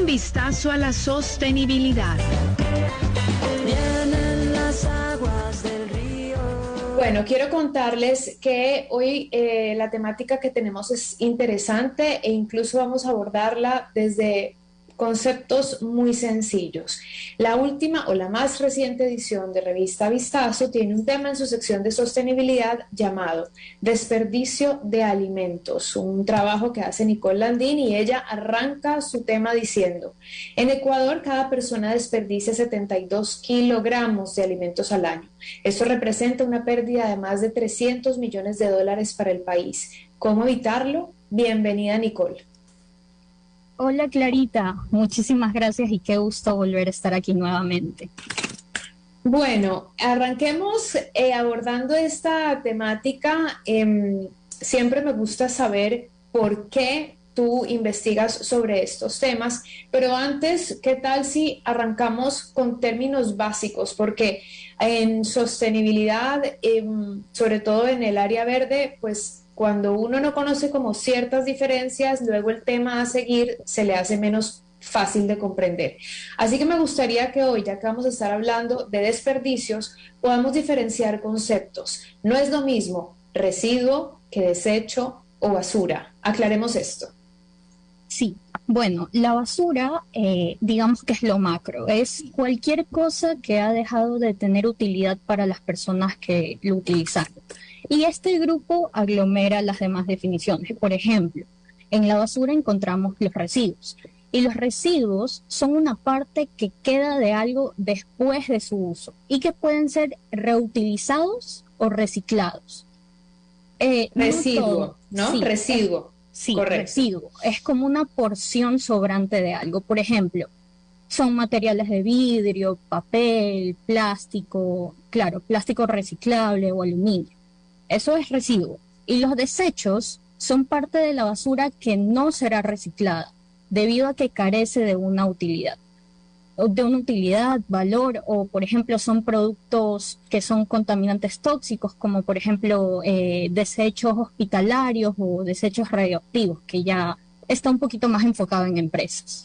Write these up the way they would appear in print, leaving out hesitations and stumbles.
vistazo a la sostenibilidad. Vienen las aguas del río. Bueno, quiero contarles que hoy la temática que tenemos es interesante e incluso vamos a abordarla desde conceptos muy sencillos. La última o la más reciente edición de Revista Vistazo tiene un tema en su sección de sostenibilidad llamado Desperdicio de Alimentos, un trabajo que hace Nicole Landín, y ella arranca su tema diciendo: en Ecuador cada persona desperdicia 72 kilogramos de alimentos al año. Esto representa una pérdida de más de 300 millones de dólares para el país. ¿Cómo evitarlo? Bienvenida, Nicole. Hola Clarita, muchísimas gracias y qué gusto volver a estar aquí nuevamente. Bueno, arranquemos abordando esta temática. Siempre me gusta saber por qué tú investigas sobre estos temas, pero antes, ¿qué tal si arrancamos con términos básicos? Porque en sostenibilidad, sobre todo en el área verde, pues cuando uno no conoce como ciertas diferencias, luego el tema a seguir se le hace menos fácil de comprender. Así que me gustaría que hoy, ya que vamos a estar hablando de desperdicios, podamos diferenciar conceptos. No es lo mismo residuo que desecho o basura. Aclaremos esto. Sí, bueno, la basura, digamos que es lo macro, es cualquier cosa que ha dejado de tener utilidad para las personas que lo utilizaron. Y este grupo aglomera las demás definiciones. Por ejemplo, en la basura encontramos los residuos. Y los residuos son una parte que queda de algo después de su uso y que pueden ser reutilizados o reciclados. Residuo, ¿no? Sí, Residuo. Sí, correcto. Residuo. Es como una porción sobrante de algo. Por ejemplo, son materiales de vidrio, papel, plástico, claro, plástico reciclable o aluminio. Eso es residuo. Y los desechos son parte de la basura que no será reciclada, debido a que carece de una utilidad. De una utilidad, valor, o por ejemplo son productos que son contaminantes tóxicos, como por ejemplo desechos hospitalarios o desechos radioactivos, que ya está un poquito más enfocado en empresas.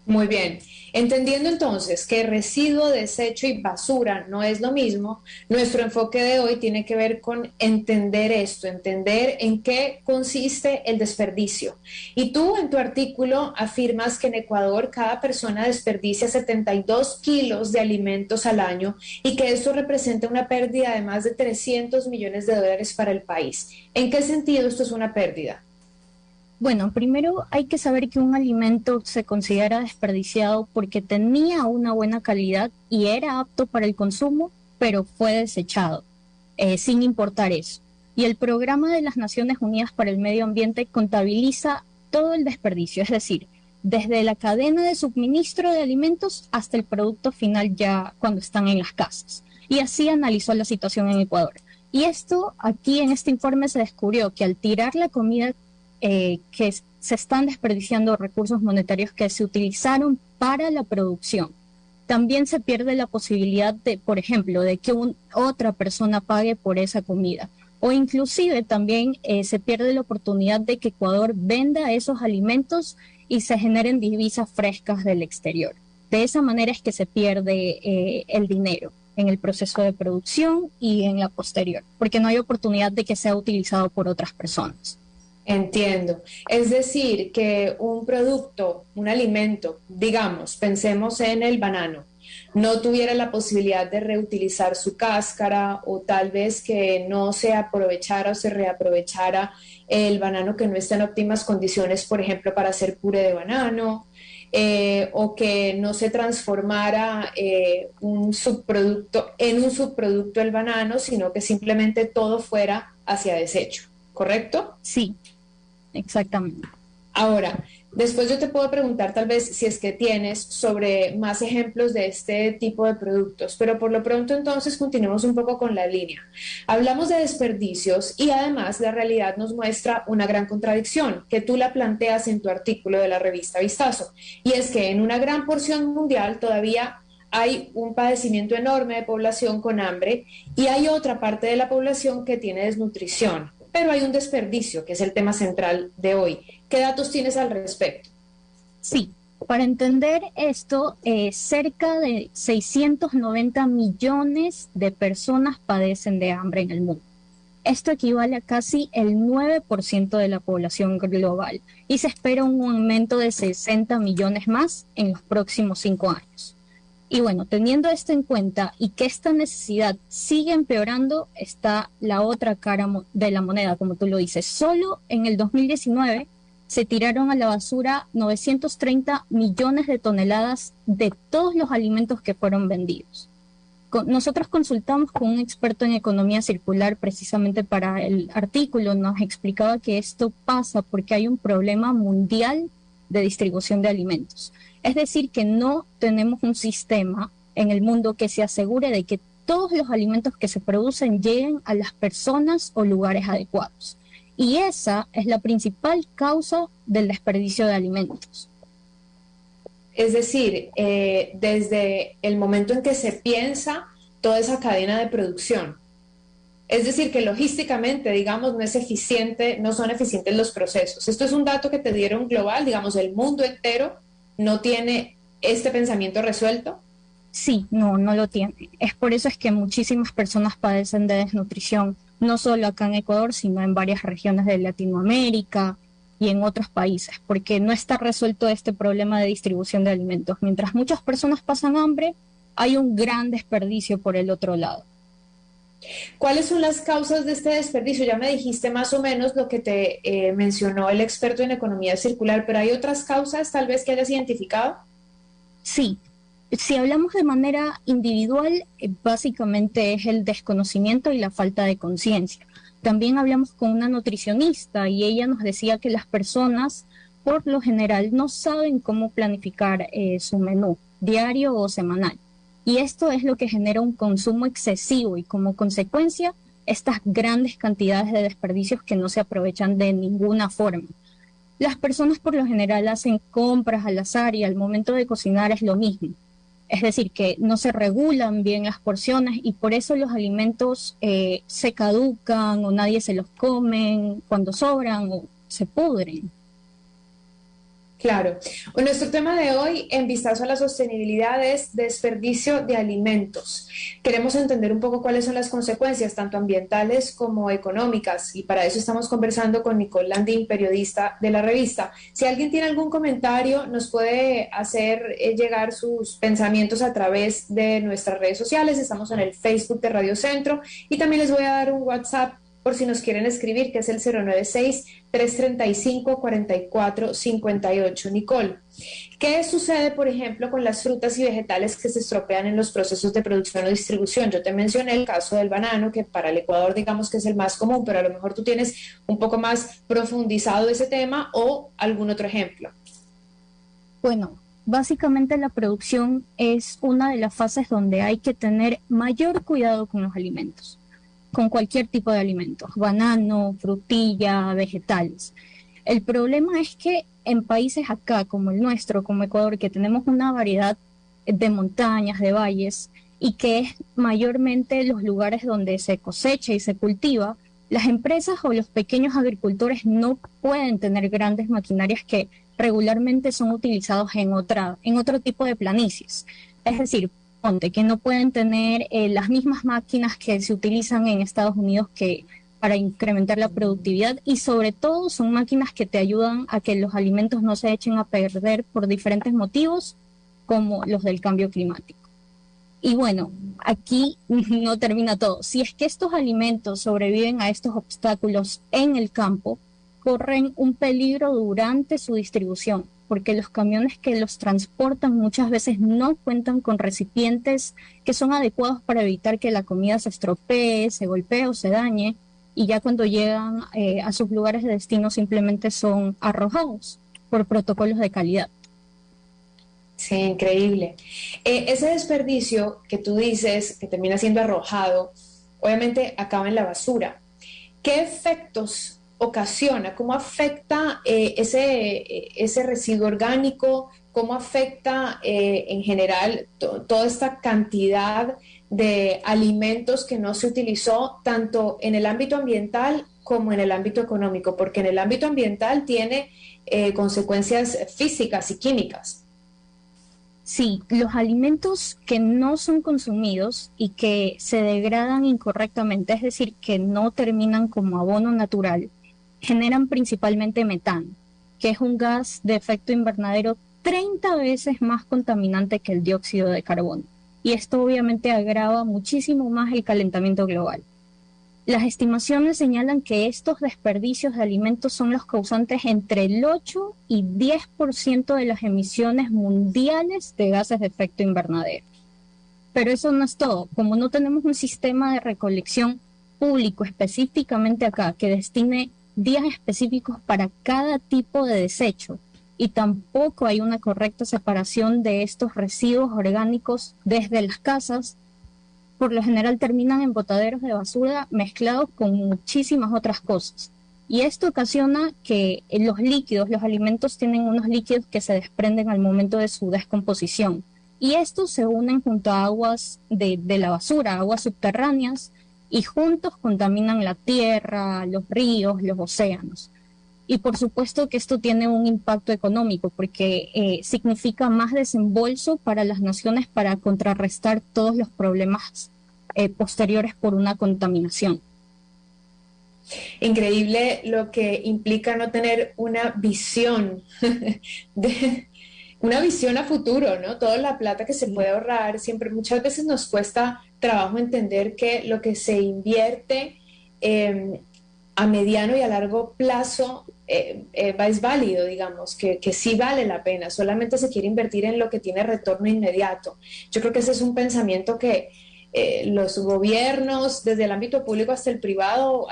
Muy bien. Entendiendo entonces que residuo, desecho y basura no es lo mismo, nuestro enfoque de hoy tiene que ver con entender esto, entender en qué consiste el desperdicio. Y tú en tu artículo afirmas que en Ecuador cada persona desperdicia 72 kilos de alimentos al año y que esto representa una pérdida de más de 300 millones de dólares para el país. ¿En qué sentido esto es una pérdida? Bueno, primero hay que saber que un alimento se considera desperdiciado porque tenía una buena calidad y era apto para el consumo, pero fue desechado, sin importar eso. Y el Programa de las Naciones Unidas para el Medio Ambiente contabiliza todo el desperdicio, es decir, desde la cadena de suministro de alimentos hasta el producto final ya cuando están en las casas. Y así analizó la situación en Ecuador. Y esto, aquí en este informe se descubrió que al tirar la comida que se están desperdiciando recursos monetarios que se utilizaron para la producción. También se pierde la posibilidad de, por ejemplo, de que otra persona pague por esa comida. O inclusive también se pierde la oportunidad de que Ecuador venda esos alimentos y se generen divisas frescas del exterior. De esa manera es que se pierde el dinero en el proceso de producción y en la posterior, porque no hay oportunidad de que sea utilizado por otras personas. Entiendo. Es decir, que un producto, un alimento, digamos, pensemos en el banano, no tuviera la posibilidad de reutilizar su cáscara o tal vez que no se aprovechara o se reaprovechara el banano que no está en óptimas condiciones, por ejemplo, para hacer puré de banano, o que no se transformara un subproducto en un subproducto del banano, sino que simplemente todo fuera hacia desecho, ¿correcto? Sí. Exactamente. Ahora, después yo te puedo preguntar tal vez si es que tienes sobre más ejemplos de este tipo de productos, pero por lo pronto entonces continuemos un poco con la línea. Hablamos de desperdicios y además la realidad nos muestra una gran contradicción que tú la planteas en tu artículo de la revista Vistazo, y es que en una gran porción mundial todavía hay un padecimiento enorme de población con hambre y hay otra parte de la población que tiene desnutrición. Pero hay un desperdicio, que es el tema central de hoy. ¿Qué datos tienes al respecto? Sí, Para entender esto, cerca de 690 millones de personas padecen de hambre en el mundo. Esto equivale a casi el 9% de la población global y se espera un aumento de 60 millones más en los próximos 5 años. Y bueno, teniendo esto en cuenta y que esta necesidad sigue empeorando, está la otra cara de la moneda, como tú lo dices. Solo en el 2019 se tiraron a la basura 930 millones de toneladas de todos los alimentos que fueron vendidos. Nosotros consultamos con un experto en economía circular precisamente para el artículo, nos explicaba que esto pasa porque hay un problema mundial de distribución de alimentos. Es decir, que no tenemos un sistema en el mundo que se asegure de que todos los alimentos que se producen lleguen a las personas o lugares adecuados. Y esa es la principal causa del desperdicio de alimentos. Es decir, desde el momento en que se piensa toda esa cadena de producción. Es decir, que logísticamente, digamos, no es eficiente, no son eficientes los procesos. Esto es un dato que te dieron global, digamos, el mundo entero no tiene este pensamiento resuelto. Sí, no lo tiene. Es por eso es que muchísimas personas padecen de desnutrición, no solo acá en Ecuador, sino en varias regiones de Latinoamérica y en otros países, porque no está resuelto este problema de distribución de alimentos. Mientras muchas personas pasan hambre, hay un gran desperdicio por el otro lado. ¿Cuáles son las causas de este desperdicio? Ya me dijiste más o menos lo que te mencionó el experto en economía circular, pero ¿hay otras causas tal vez que hayas identificado? Sí, si hablamos de manera individual, básicamente es el desconocimiento y la falta de conciencia. También hablamos con una nutricionista y ella nos decía que las personas, por lo general, no saben cómo planificar su menú diario o semanal. Y esto es lo que genera un consumo excesivo y como consecuencia estas grandes cantidades de desperdicios que no se aprovechan de ninguna forma. Las personas por lo general hacen compras al azar y al momento de cocinar es lo mismo. Es decir, que no se regulan bien las porciones y por eso los alimentos se caducan o nadie se los come cuando sobran o se pudren. Claro. Bueno, nuestro tema de hoy, en Vistazo a la Sostenibilidad, es desperdicio de alimentos. Queremos entender un poco cuáles son las consecuencias, tanto ambientales como económicas, y para eso estamos conversando con Nicole Landín, periodista de la revista. Si alguien tiene algún comentario, nos puede hacer llegar sus pensamientos a través de nuestras redes sociales. Estamos en el Facebook de Radio Centro y también les voy a dar un WhatsApp por si nos quieren escribir, que es el 096-335-4458. Nicole, ¿qué sucede, por ejemplo, con las frutas y vegetales que se estropean en los procesos de producción o distribución? Yo te mencioné el caso del banano, que para el Ecuador digamos que es el más común, pero a lo mejor tú tienes un poco más profundizado ese tema o algún otro ejemplo. Bueno, básicamente la producción es una de las fases donde hay que tener mayor cuidado con los alimentos, con cualquier tipo de alimentos, banano, frutilla, vegetales. El problema es que en países acá, como el nuestro, como Ecuador, que tenemos una variedad de montañas, de valles, y que es mayormente los lugares donde se cosecha y se cultiva, las empresas o los pequeños agricultores no pueden tener grandes maquinarias que regularmente son utilizados en otro tipo de planicies. Es decir, que no pueden tener las mismas máquinas que se utilizan en Estados Unidos para incrementar la productividad y sobre todo son máquinas que te ayudan a que los alimentos no se echen a perder por diferentes motivos como los del cambio climático. Y bueno, aquí no termina todo. Si es que estos alimentos sobreviven a estos obstáculos en el campo, corren un peligro durante su distribución, porque los camiones que los transportan muchas veces no cuentan con recipientes que son adecuados para evitar que la comida se estropee, se golpee o se dañe, y ya cuando llegan a sus lugares de destino simplemente son arrojados por protocolos de calidad. Sí, increíble. Ese desperdicio que tú dices que termina siendo arrojado, obviamente acaba en la basura. ¿Qué efectos ocasiona? ¿Cómo afecta ese residuo orgánico? ¿Cómo afecta en general toda esta cantidad de alimentos que no se utilizó tanto en el ámbito ambiental como en el ámbito económico? Porque en el ámbito ambiental tiene consecuencias físicas y químicas. Sí, los alimentos que no son consumidos y que se degradan incorrectamente, es decir, que no terminan como abono natural, generan principalmente metano, que es un gas de efecto invernadero 30 veces más contaminante que el dióxido de carbono. Y esto obviamente agrava muchísimo más el calentamiento global. Las estimaciones señalan que estos desperdicios de alimentos son los causantes entre el 8 y 10% de las emisiones mundiales de gases de efecto invernadero. Pero eso no es todo. Como no tenemos un sistema de recolección público específicamente acá que destine días específicos para cada tipo de desecho y tampoco hay una correcta separación de estos residuos orgánicos desde las casas, por lo general terminan en botaderos de basura mezclados con muchísimas otras cosas. Y esto ocasiona que los alimentos tienen unos líquidos que se desprenden al momento de su descomposición. Y estos se unen junto a aguas de la basura, aguas subterráneas, y juntos contaminan la tierra, los ríos, los océanos. Y por supuesto que esto tiene un impacto económico porque significa más desembolso para las naciones para contrarrestar todos los problemas posteriores por una contaminación. Increíble lo que implica no tener una visión una visión a futuro, ¿no? Toda la plata que se puede ahorrar, siempre muchas veces nos cuesta trabajo entender que lo que se invierte a mediano y a largo plazo es válido, digamos, que sí vale la pena, solamente se quiere invertir en lo que tiene retorno inmediato. Yo creo que ese es un pensamiento que los gobiernos, desde el ámbito público hasta el privado,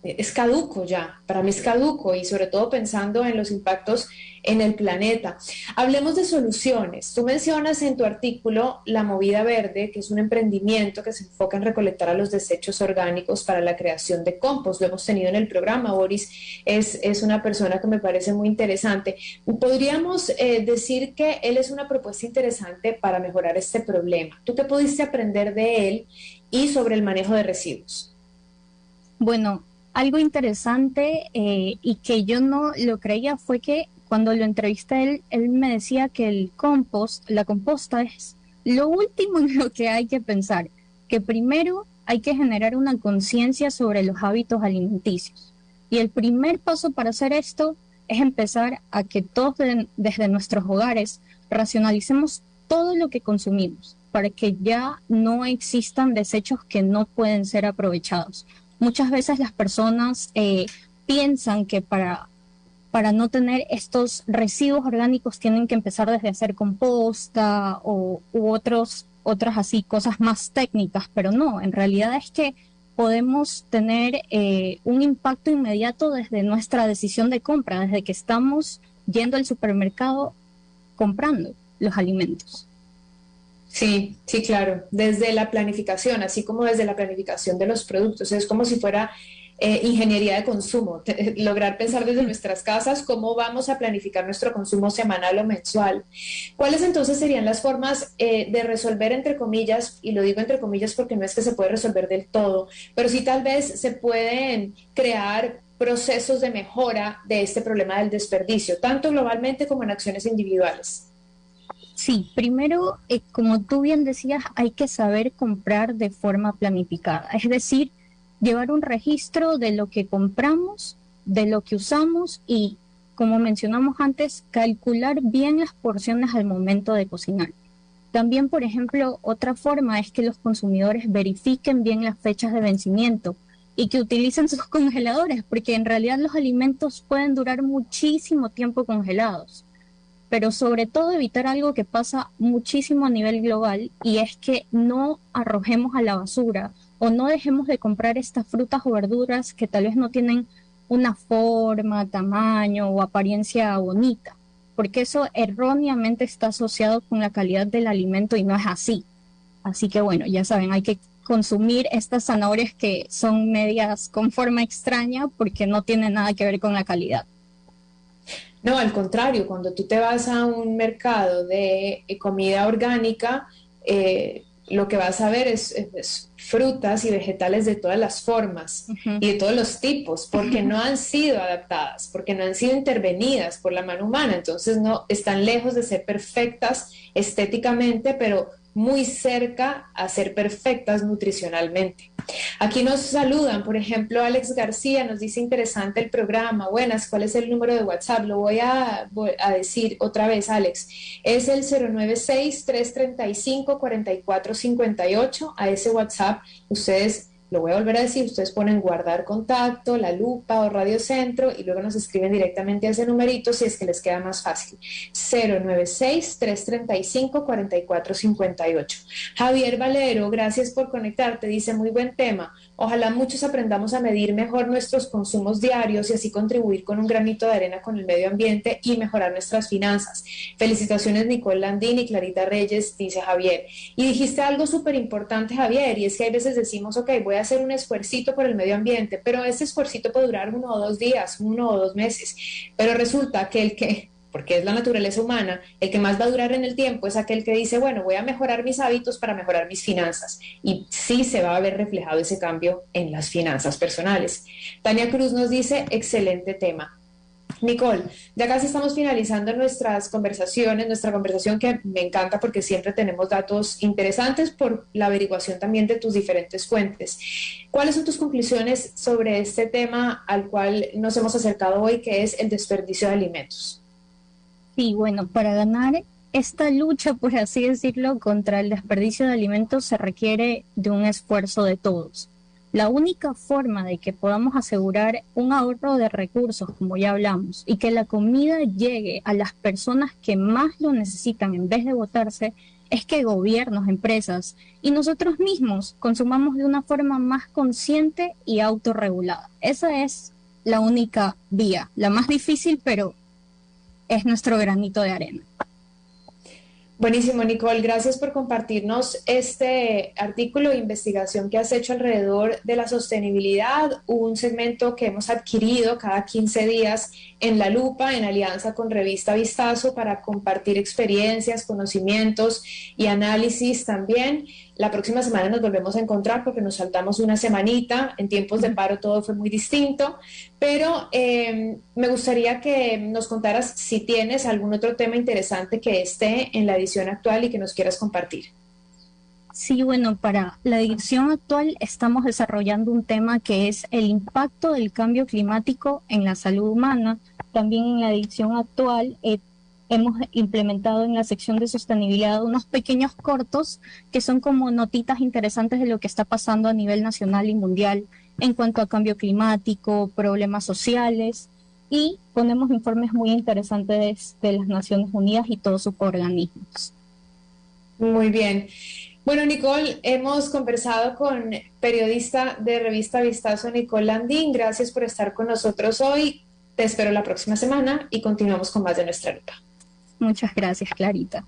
es caduco ya, para mí es caduco, y sobre todo pensando en los impactos en el planeta. Hablemos de soluciones. Tú mencionas en tu artículo La Movida Verde, que es un emprendimiento que se enfoca en recolectar a los desechos orgánicos para la creación de compost. Lo hemos tenido en el programa. Boris es una persona que me parece muy interesante. Podríamos decir que él es una propuesta interesante para mejorar este problema. ¿Tú qué pudiste aprender de él y sobre el manejo de residuos? Bueno, algo interesante y que yo no lo creía fue que cuando lo entrevisté él me decía que la composta es lo último en lo que hay que pensar, que primero hay que generar una conciencia sobre los hábitos alimenticios. Y el primer paso para hacer esto es empezar a que todos desde nuestros hogares racionalicemos todo lo que consumimos, para que ya no existan desechos que no pueden ser aprovechados. Muchas veces las personas piensan que para no tener estos residuos orgánicos tienen que empezar desde hacer composta u otras así cosas más técnicas, pero no, en realidad es que podemos tener un impacto inmediato desde nuestra decisión de compra, desde que estamos yendo al supermercado comprando los alimentos. Sí, sí, claro, desde la planificación, así como desde la planificación de los productos, es como si fuera ingeniería de consumo, lograr pensar desde nuestras casas cómo vamos a planificar nuestro consumo semanal o mensual. ¿Cuáles entonces serían las formas de resolver, entre comillas, y lo digo entre comillas porque no es que se puede resolver del todo, pero sí tal vez se pueden crear procesos de mejora de este problema del desperdicio, tanto globalmente como en acciones individuales? Sí, primero, como tú bien decías, hay que saber comprar de forma planificada, es decir, llevar un registro de lo que compramos, de lo que usamos y, como mencionamos antes, calcular bien las porciones al momento de cocinar. También, por ejemplo, otra forma es que los consumidores verifiquen bien las fechas de vencimiento y que utilicen sus congeladores, porque en realidad los alimentos pueden durar muchísimo tiempo congelados. Pero sobre todo evitar algo que pasa muchísimo a nivel global, y es que no arrojemos a la basura o no dejemos de comprar estas frutas o verduras que tal vez no tienen una forma, tamaño o apariencia bonita, porque eso erróneamente está asociado con la calidad del alimento y no es así. Así que bueno, ya saben, hay que consumir estas zanahorias que son medias con forma extraña porque no tienen nada que ver con la calidad. No, al contrario, cuando tú te vas a un mercado de comida orgánica, lo que vas a ver es frutas y vegetales de todas las formas y de todos los tipos, porque no han sido adaptadas, porque no han sido intervenidas por la mano humana, entonces no están lejos de ser perfectas estéticamente, pero muy cerca a ser perfectas nutricionalmente. Aquí nos saludan, por ejemplo, Alex García nos dice: interesante el programa. Buenas, ¿cuál es el número de WhatsApp? Lo voy a decir otra vez, Alex. Es el 096-335-4458. A ese WhatsApp ustedes, lo voy a volver a decir, ustedes ponen guardar contacto, La Lupa o Radio Centro y luego nos escriben directamente a ese numerito si es que les queda más fácil. 096-335-4458. Javier Valero, gracias por conectarte, dice: muy buen tema. Ojalá muchos aprendamos a medir mejor nuestros consumos diarios y así contribuir con un granito de arena con el medio ambiente y mejorar nuestras finanzas. Felicitaciones, Nicole Landín y Clarita Reyes, dice Javier. Y dijiste algo súper importante, Javier, y es que hay veces decimos, ok, voy a hacer un esfuercito por el medio ambiente, pero ese esfuercito puede durar 1 o 2 días, 1 o 2 meses, pero resulta que porque es la naturaleza humana, el que más va a durar en el tiempo es aquel que dice, bueno, voy a mejorar mis hábitos para mejorar mis finanzas. Y sí se va a ver reflejado ese cambio en las finanzas personales. Tania Cruz nos dice: excelente tema. Nicole, ya casi estamos finalizando nuestras conversaciones, nuestra conversación, que me encanta porque siempre tenemos datos interesantes por la averiguación también de tus diferentes fuentes. ¿Cuáles son tus conclusiones sobre este tema al cual nos hemos acercado hoy, que es el desperdicio de alimentos? Sí, bueno, para ganar esta lucha, por así decirlo, contra el desperdicio de alimentos se requiere de un esfuerzo de todos. La única forma de que podamos asegurar un ahorro de recursos, como ya hablamos, y que la comida llegue a las personas que más lo necesitan en vez de botarse, es que gobiernos, empresas y nosotros mismos consumamos de una forma más consciente y autorregulada. Esa es la única vía, la más difícil, pero es nuestro granito de arena. Buenísimo, Nicole, gracias por compartirnos este artículo de investigación que has hecho alrededor de la sostenibilidad, un segmento que hemos adquirido cada 15 días en La Lupa, en alianza con Revista Vistazo, para compartir experiencias, conocimientos y análisis también. La próxima semana nos volvemos a encontrar porque nos saltamos una semanita, en tiempos de paro todo fue muy distinto, pero me gustaría que nos contaras si tienes algún otro tema interesante que esté en la edición actual y que nos quieras compartir. Sí, bueno, para la edición actual estamos desarrollando un tema que es el impacto del cambio climático en la salud humana. También en la edición actual hemos implementado en la sección de sostenibilidad unos pequeños cortos que son como notitas interesantes de lo que está pasando a nivel nacional y mundial en cuanto a cambio climático, problemas sociales, y ponemos informes muy interesantes de las Naciones Unidas y todos sus organismos. Muy bien. Bueno, Nicole, hemos conversado con periodista de Revista Vistazo, Nicole Landín. Gracias por estar con nosotros hoy. Te espero la próxima semana y continuamos con más de Nuestra Lupa. Muchas gracias, Clarita.